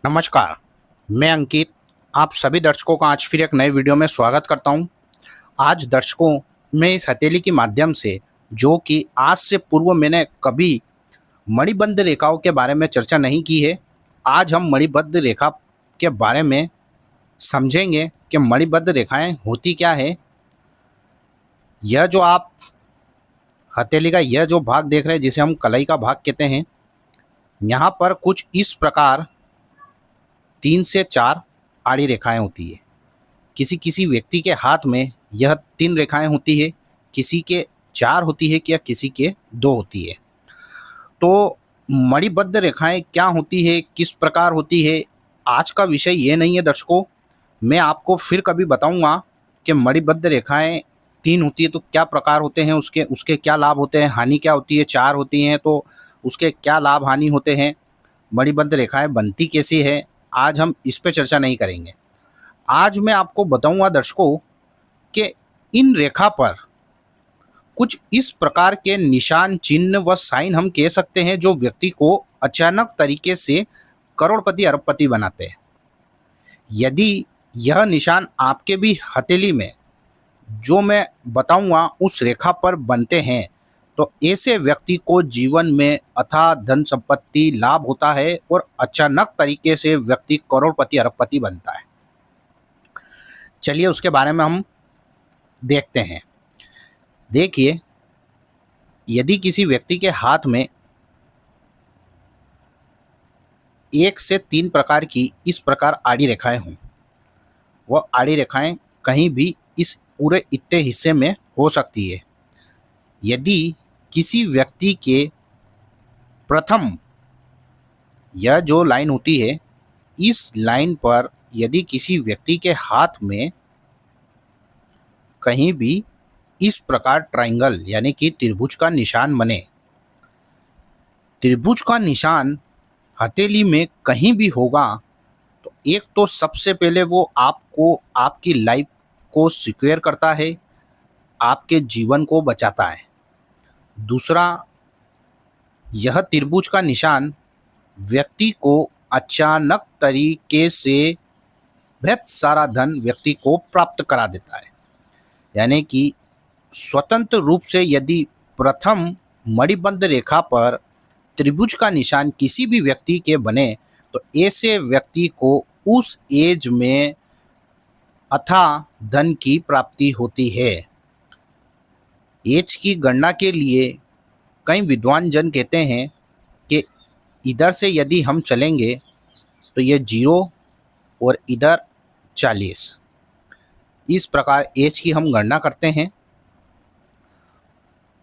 नमस्कार, मैं अंकित आप सभी दर्शकों का आज फिर एक नए वीडियो में स्वागत करता हूं। आज दर्शकों मैं इस हथेली के माध्यम से जो कि आज से पूर्व मैंने कभी मणिबद्ध रेखाओं के बारे में चर्चा नहीं की है। आज हम मणिबद्ध रेखा के बारे में समझेंगे कि मणिबद्ध रेखाएं होती क्या है। यह जो आप हथेली का यह जो भाग देख रहे हैं जिसे हम कलाई का भाग कहते हैं, यहाँ पर कुछ इस प्रकार 3 से 4 आड़ी रेखाएं होती है। किसी किसी व्यक्ति के हाथ में यह 3 रेखाएं होती है, किसी के 4 होती है या किसी के 2 होती है। तो मणिबद्ध रेखाएं क्या होती है, किस प्रकार होती है, आज का विषय ये नहीं है दर्शकों। मैं आपको फिर कभी बताऊंगा कि मणिबद्ध रेखाएं 3 होती है तो क्या प्रकार होते हैं, उसके क्या लाभ होते हैं, हानि क्या होती है। 4 होती हैं तो उसके क्या लाभ हानि होते हैं, मणिबद्ध रेखाएं बनती कैसी है, आज हम इस पे चर्चा नहीं करेंगे। आज मैं आपको बताऊंगा दर्शकों कि इन रेखा पर कुछ इस प्रकार के निशान, चिन्ह व साइन हम कह सकते हैं जो व्यक्ति को अचानक तरीके से करोड़पति अरबपति बनाते हैं। यदि यह निशान आपके भी हथेली में जो मैं बताऊंगा उस रेखा पर बनते हैं तो ऐसे व्यक्ति को जीवन में अथाह धन संपत्ति लाभ होता है और अचानक तरीके से व्यक्ति करोड़पति अरबपति बनता है। चलिए उसके बारे में हम देखते हैं। देखिए, यदि किसी व्यक्ति के हाथ में 1 से 3 प्रकार की इस प्रकार आड़ी रेखाएं हों, वह आड़ी रेखाएं कहीं भी इस पूरे इतने हिस्से में हो सकती है। यदि किसी व्यक्ति के प्रथम यह जो लाइन होती है, इस लाइन पर यदि किसी व्यक्ति के हाथ में कहीं भी इस प्रकार ट्रायंगल यानी कि त्रिभुज का निशान बने, त्रिभुज का निशान हथेली में कहीं भी होगा तो एक तो सबसे पहले वो आपको, आपकी लाइफ को सिक्योर करता है, आपके जीवन को बचाता है। दूसरा, यह त्रिभुज का निशान व्यक्ति को अचानक तरीके से बहुत सारा धन व्यक्ति को प्राप्त करा देता है। यानी कि स्वतंत्र रूप से यदि प्रथम मणिबद्ध रेखा पर त्रिभुज का निशान किसी भी व्यक्ति के बने तो ऐसे व्यक्ति को उस एज में अथाह धन की प्राप्ति होती है। एज की गणना के लिए कई विद्वान जन कहते हैं कि इधर से यदि हम चलेंगे तो ये 0 और इधर 40, इस प्रकार एज की हम गणना करते हैं।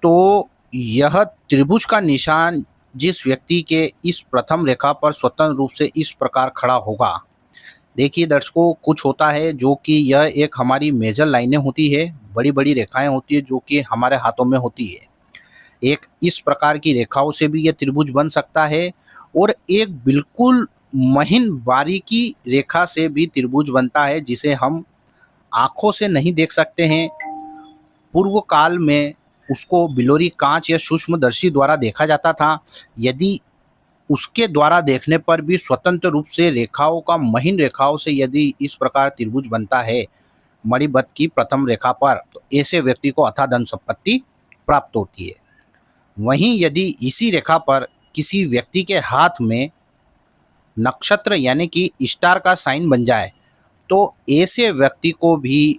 तो यह त्रिभुज का निशान जिस व्यक्ति के इस प्रथम रेखा पर स्वतंत्र रूप से इस प्रकार खड़ा होगा, देखिए दर्शकों, कुछ होता है जो कि यह एक हमारी मेजर लाइनें होती है, बड़ी बड़ी रेखाएं होती है जो कि हमारे हाथों में होती है। एक इस प्रकार की रेखाओं से भी यह त्रिभुज बन सकता है और एक बिल्कुल महीन बारीकी रेखा से भी त्रिभुज बनता है जिसे हम आँखों से नहीं देख सकते हैं। पूर्व काल में उसको बिलोरी कांच या सूक्ष्मदर्शी द्वारा देखा जाता था। यदि उसके द्वारा देखने पर भी स्वतंत्र रूप से रेखाओं का, महीन रेखाओं से यदि इस प्रकार त्रिभुज बनता है मणिबद्ध की प्रथम रेखा पर, तो ऐसे व्यक्ति को अथाह धन संपत्ति प्राप्त होती है। वहीं यदि इसी रेखा पर किसी व्यक्ति के हाथ में नक्षत्र यानी कि स्टार का साइन बन जाए तो ऐसे व्यक्ति को भी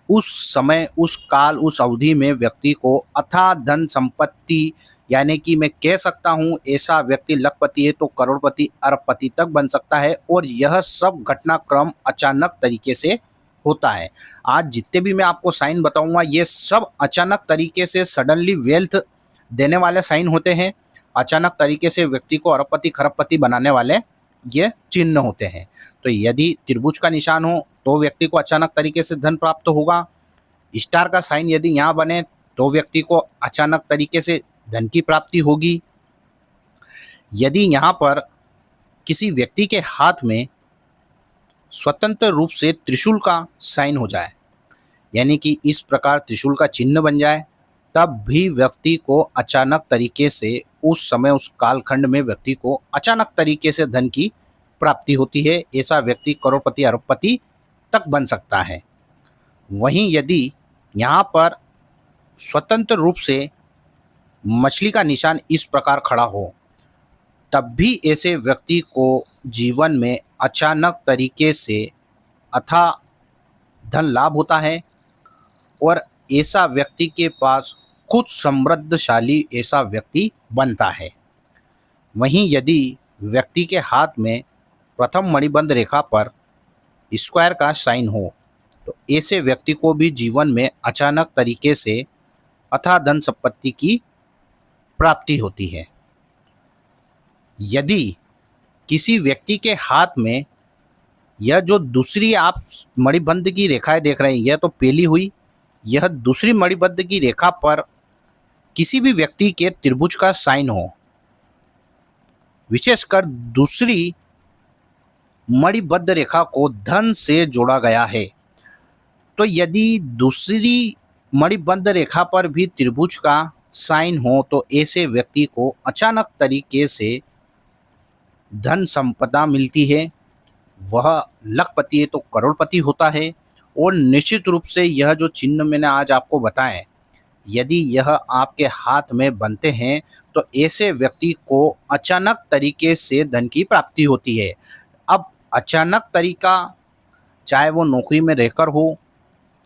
उस समय, उस काल, उस अवधि में व्यक्ति को अथाह धन संपत्ति, यानी कि मैं कह सकता हूँ ऐसा व्यक्ति लखपति है तो करोड़पति अरबपति तक बन सकता है। और यह सब घटनाक्रम अचानक तरीके से होता है। आज जितने भी मैं आपको साइन बताऊंगा ये सब अचानक तरीके से सडनली वेल्थ देने वाले साइन होते हैं। अचानक तरीके से व्यक्ति को अरबपति खरबपति बनाने वाले ये चिन्ह होते हैं। तो यदि त्रिभुज का निशान हो तो व्यक्ति को अचानक तरीके से धन प्राप्त होगा। स्टार का साइन यदि यहाँ बने तो व्यक्ति को अचानक तरीके से धन की प्राप्ति होगी। यदि यहाँ पर किसी व्यक्ति के हाथ में स्वतंत्र रूप से त्रिशूल का साइन हो जाए, यानी कि इस प्रकार त्रिशूल का चिन्ह बन जाए, तब भी व्यक्ति को अचानक तरीके से उस समय, उस कालखंड में व्यक्ति को अचानक तरीके से धन की प्राप्ति होती है। ऐसा व्यक्ति करोड़पति अरबपति तक बन सकता है। वहीं यदि यहाँ पर स्वतंत्र रूप से मछली का निशान इस प्रकार खड़ा हो, तब भी ऐसे व्यक्ति को जीवन में अचानक तरीके से अथाह धन लाभ होता है और ऐसा व्यक्ति के पास खुद समृद्धशाली ऐसा व्यक्ति बनता है। वहीं यदि व्यक्ति के हाथ में प्रथम मणिबंध रेखा पर स्क्वायर का साइन हो, तो ऐसे व्यक्ति को भी जीवन में अचानक तरीके से अथाह धन संपत्ति की प्राप्ति होती है। यदि किसी व्यक्ति के हाथ में यह जो दूसरी आप मणिबंध की रेखाएं देख रहे हैं, यह तो पहली हुई, यह दूसरी मणिबंध की रेखा पर किसी भी व्यक्ति के त्रिभुज का साइन हो, विशेषकर दूसरी मणिबद्ध रेखा को धन से जोड़ा गया है, तो यदि दूसरी मणिबद्ध रेखा पर भी त्रिभुज का साइन हो, तो ऐसे व्यक्ति को अचानक तरीके से धन संपदा मिलती है। वह लखपति है तो करोड़पति होता है। और निश्चित रूप से यह जो चिन्ह मैंने आज आपको बताए, यदि यह आपके हाथ में बनते हैं, तो ऐसे व्यक्ति को अचानक तरीके से धन की प्राप्ति होती है। अब अचानक तरीका, चाहे वो नौकरी में रहकर हो,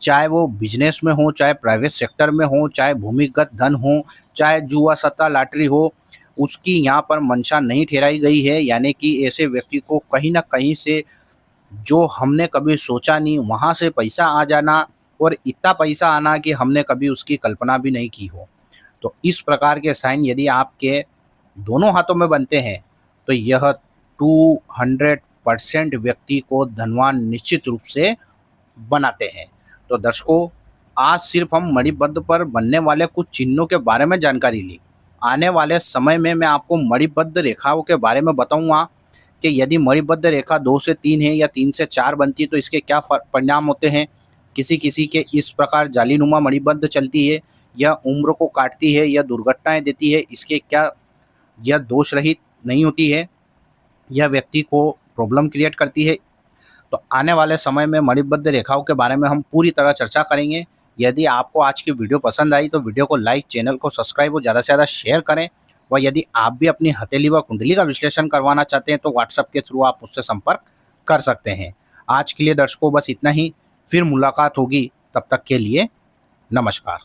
चाहे वो बिजनेस में हो, चाहे प्राइवेट सेक्टर में हो, चाहे भूमिगत धन हो, चाहे जुआ सट्टा लॉटरी हो, उसकी यहाँ पर मंशा नहीं ठहराई गई है। यानी कि ऐसे व्यक्ति को कहीं ना कहीं से जो हमने कभी सोचा नहीं, वहाँ से पैसा आ जाना, और इतना पैसा आना कि हमने कभी उसकी कल्पना भी नहीं की हो। तो इस प्रकार के साइन यदि आपके दोनों हाथों में बनते हैं, तो यह 200% व्यक्ति को धनवान निश्चित रूप से बनाते हैं। तो दर्शकों, आज सिर्फ हम मणिबद्ध पर बनने वाले कुछ चिन्हों के बारे में जानकारी ली। आने वाले समय में मैं आपको मणिबद्ध रेखाओं के बारे में बताऊंगा कि यदि मणिबद्ध रेखा 2 से 3 है या 3 से 4 बनती है तो इसके क्या परिणाम होते हैं। किसी किसी के इस प्रकार जालीनुमा मणिबद्ध चलती है, यह उम्र को काटती है, यह दुर्घटनाएं देती है, इसके क्या यह दोष रहित नहीं होती है, यह व्यक्ति को प्रॉब्लम क्रिएट करती है। तो आने वाले समय में मणिबद्ध रेखाओं के बारे में हम पूरी तरह चर्चा करेंगे। यदि आपको आज की वीडियो पसंद आई तो वीडियो को लाइक, चैनल को सब्सक्राइब और ज़्यादा से ज़्यादा शेयर करें। व यदि आप भी अपनी हथेली व कुंडली का विश्लेषण करवाना चाहते हैं तो व्हाट्सएप के थ्रू आप मुझसे संपर्क कर सकते हैं। आज के लिए दर्शकों बस इतना ही, फिर मुलाकात होगी, तब तक के लिए नमस्कार।